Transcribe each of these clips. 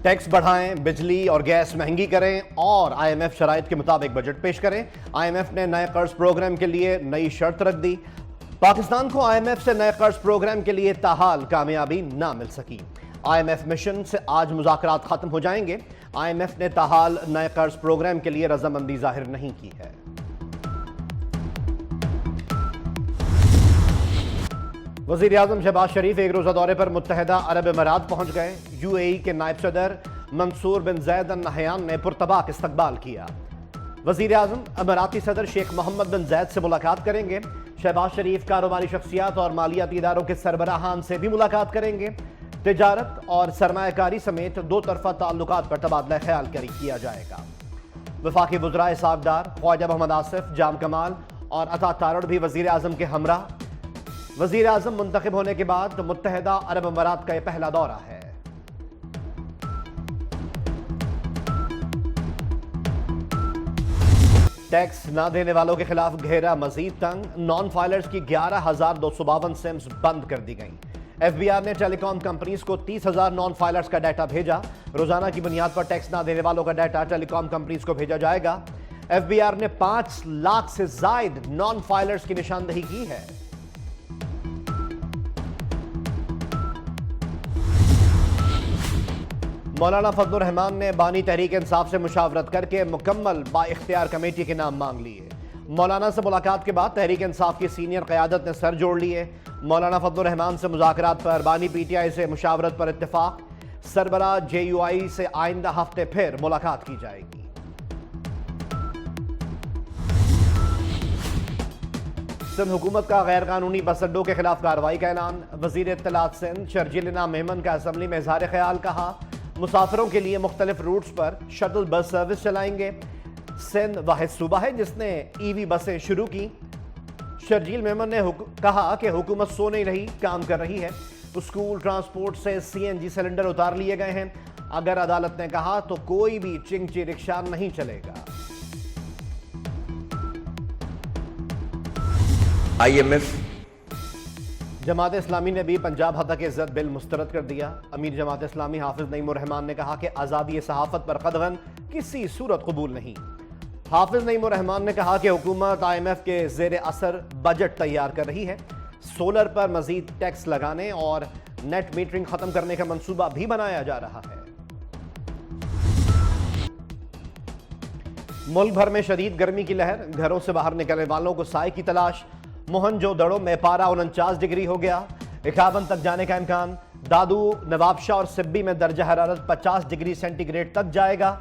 Tax بڑھائیں، بجلی اور گیس مہنگی کریں اور آئی ایم ایف شرائط کے مطابق بجٹ پیش کریں۔ آئی ایم ایف نے نئے قرض پروگرام کے لیے نئی شرط رکھ دی۔ پاکستان کو آئی ایم ایف سے نئے قرض پروگرام کے لیے تاحال کامیابی نہ مل سکی۔ آئی ایم ایف مشن سے آج مذاکرات ختم ہو جائیں گے۔ آئی ایم ایف نے تاحال نئے قرض پروگرام کے لیے رضامندی ظاہر نہیں کی ہے۔ وزیر اعظم شہباز شریف ایک روزہ دورے پر متحدہ عرب امارات پہنچ گئے۔ یو اے ای کے نائب صدر منصور بن زید ال نہیان نے پرتباک استقبال کیا۔ وزیر اعظم اماراتی صدر شیخ محمد بن زید سے ملاقات کریں گے۔ شہباز شریف کاروباری شخصیات اور مالیاتی اداروں کے سربراہان سے بھی ملاقات کریں گے۔ تجارت اور سرمایہ کاری سمیت دو طرفہ تعلقات پر تبادلہ خیال کیا جائے گا۔ وفاقی وزراء اسحاق ڈار، خواجہ محمد آصف، جام کمال اور عطا تارڑ بھی وزیر اعظم کے ہمراہ۔ وزیر اعظم منتخب ہونے کے بعد متحدہ عرب امارات کا یہ پہلا دورہ ہے۔ ٹیکس نہ دینے والوں کے خلاف گھیرا مزید تنگ، نان فائلرز کی 11,252 سمز بند کر دی گئیں۔ ایف بی آر نے ٹیلی کام کمپنیز کو 30,000 نان فائلرز کا ڈیٹا بھیجا۔ روزانہ کی بنیاد پر ٹیکس نہ دینے والوں کا ڈیٹا ٹیلی کام کمپنیز کو بھیجا جائے گا۔ ایف بی آر نے 5 لاکھ سے زائد نان فائلرز کی نشاندہی کی ہے۔ مولانا فضل الرحمان نے بانی تحریک انصاف سے مشاورت کر کے مکمل با اختیار کمیٹی کے نام مانگ لیے۔ مولانا سے ملاقات کے بعد تحریک انصاف کی سینئر قیادت نے سر جوڑ لیے۔ مولانا فضل الرحمان سے مذاکرات پر بانی پی ٹی آئی سے مشاورت پر اتفاق۔ سربراہ جے یو آئی سے آئندہ ہفتے پھر ملاقات کی جائے گی۔ سندھ حکومت کا غیر قانونی بس اڈوں کے خلاف کارروائی کا اعلان۔ وزیر اطلاعات سندھ شرجیل انعام میمن کا اسمبلی میں اظہار خیال، کہا مسافروں کے لیے مختلف روٹس پر شٹل بس سروس چلائیں گے۔ سندھ واحد صوبہ ہے جس نے ای وی بسیں شروع کی۔ شرجیل میمن نے کہا کہ حکومت سو نہیں رہی، کام کر رہی ہے۔ اسکول ٹرانسپورٹ سے سی این جی سلنڈر اتار لیے گئے ہیں۔ اگر عدالت نے کہا تو کوئی بھی چنگچی رکشہ نہیں چلے گا۔ I am F Jamaat Islami نے بھی پنجاب ہتک عزت بل مسترد کر دیا۔ امیر جماعت اسلامی حافظ نعیم الرحمان نے کہا کہ آزادی صحافت پر قدغن کسی صورت قبول نہیں۔ حافظ نعیم الرحمان نے کہا کہ حکومت آئی ایم ایف کے زیر اثر بجٹ تیار کر رہی ہے۔ سولر پر مزید ٹیکس لگانے اور نیٹ میٹرنگ ختم کرنے کا منصوبہ بھی بنایا جا رہا ہے۔ ملک بھر میں شدید گرمی کی لہر، گھروں سے باہر نکلنے والوں کو سائے کی تلاش۔ موہنجو دڑو میں پارہ 49 ڈگری ہو گیا، 51 تک جانے کا امکان۔ دادو، نواب شاہ اور سبی میں درجہ حرارت 50 ڈگری سینٹی گریڈ تک جائے گا۔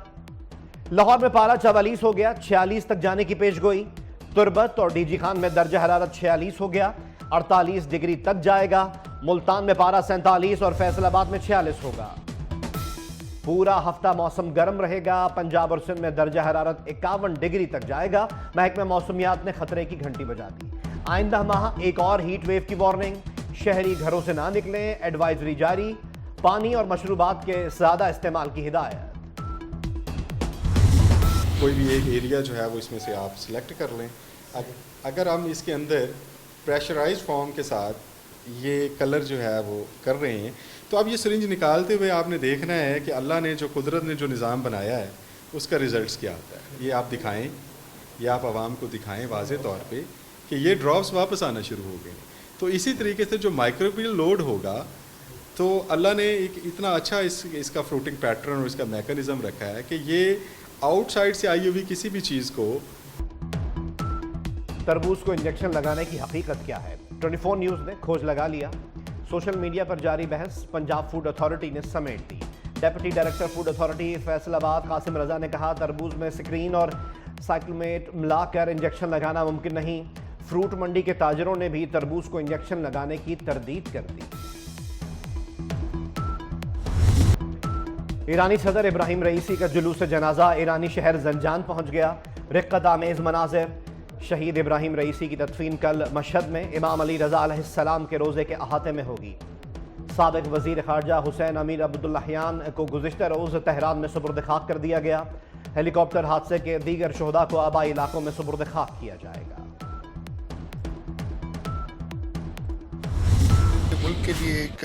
لاہور میں پارہ 44 ہو گیا، 46 تک جانے کی پیش گوئی۔ تربت اور ڈی جی خان میں درجہ حرارت 46 ہو گیا، 48 ڈگری تک جائے گا۔ ملتان میں پارہ 47 اور فیصل آباد میں 46 ہوگا۔ پورا ہفتہ موسم گرم رہے گا۔ پنجاب اور سندھ میں درجہ حرارت 51 ڈگری تک جائے گا۔ محکمہ موسمیات نے خطرے کی گھنٹی بجا دی۔ آئندہ ماہ ایک اور ہیٹ ویو کی وارننگ، شہری گھروں سے نہ نکلیں، ایڈوائزری جاری۔ پانی اور مشروبات کے زیادہ استعمال کی ہدایت۔ کوئی بھی ایک ایریا جو ہے وہ اس میں سے آپ سلیکٹ کر لیں۔ اگر ہم اس کے اندر پریشرائز فارم کے ساتھ یہ کلر جو ہے وہ کر رہے ہیں تو اب یہ سرنج نکالتے ہوئے آپ نے دیکھنا ہے کہ اللہ نے جو قدرت نے جو نظام بنایا ہے اس کا ریزلٹس کیا آتا ہے۔ یہ آپ دکھائیں، یہ آپ عوام کو دکھائیں واضح طور پہ کہ یہ ڈراپس واپس آنا شروع ہو گئے۔ تو اسی طریقے سے جو مائکروبیل لوڈ ہوگا تو اللہ نے ایک اتنا اچھا اس کا فلوٹنگ پیٹرن اور اس کا میکانزم رکھا ہے کہ یہ آؤٹ سائڈ سے آئی ہوئی کسی بھی چیز کو۔ تربوز کو انجیکشن لگانے کی حقیقت کیا ہے؟ 24 نیوز نے کھوج لگا لیا۔ سوشل میڈیا پر جاری بحث پنجاب فوڈ اتھارٹی نے سمیٹ دی۔ Deputy director food authority Faisalabad Qasim رضا نے کہا تربوز میں سکرین اور سائکلومیٹ ملا کر انجیکشن لگانا ممکن نہیں۔ فروٹ منڈی کے تاجروں نے بھی تربوز کو انجیکشن لگانے کی تردید کر دی۔ ایرانی صدر ابراہیم رئیسی کا جلوس جنازہ ایرانی شہر زنجان پہنچ گیا۔ رقت آمیز مناظر۔ شہید ابراہیم رئیسی کی تدفین کل مشہد میں امام علی رضا علیہ السلام کے روضے کے احاطے میں ہوگی۔ سابق وزیر خارجہ حسین امیر عبداللہیان کو گزشتہ روز تہران میں سپرد خاک کر دیا گیا۔ ہیلی کاپٹر حادثے کے دیگر شہداء کو آبائی علاقوں میں سپرد خاک کیا جائے گا۔ ملک کے لیے ایک